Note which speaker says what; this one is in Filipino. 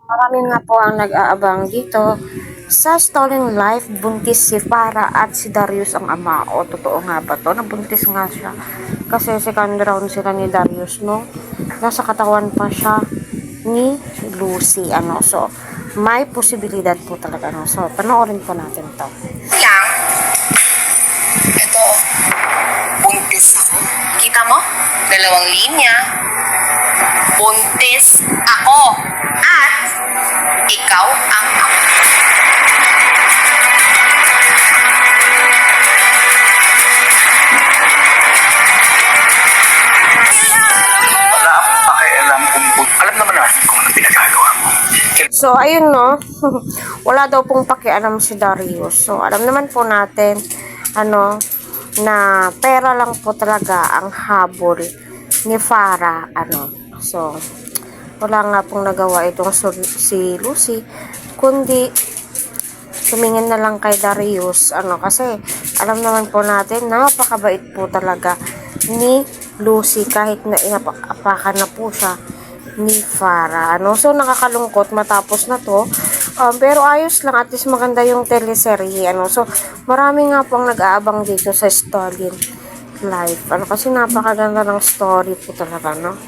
Speaker 1: Marami nga po ang nag-aabang dito sa Stolen Life. Buntis si Farah at si Darius ang ama. O totoo nga ba to? Nabuntis nga siya. Kasi second round sila ni Darius, no? Nasa katawan pa siya ni Lucy, ano. So, may posibilidad po talaga, no? So, panoorin po natin to.
Speaker 2: Lang, ito, buntis ako. Kita mo? Dalawang linya. Buntis ako. At ikaw ang ama.
Speaker 3: Wala akong pakialam kung alam naman natin kung anong pinagagawa mo.
Speaker 1: So, ayun, no? Wala daw pong pakialam si Darius. So, alam naman po natin, ano, na pera lang po talaga ang habol ni Farah, ano. So, wala nga pong nagawa itong si Lucy, kundi tumingin na lang kay Darius, ano, kasi alam naman po natin, napakabait po talaga ni Lucy kahit na inapakan na po siya ni Farah, ano. So, nakakalungkot matapos na to. Pero ayos lang, at least maganda yung teleserye, ano. So, marami nga pong nag-aabang dito sa Stolen Life, ano, kasi napakaganda ng story po talaga, no.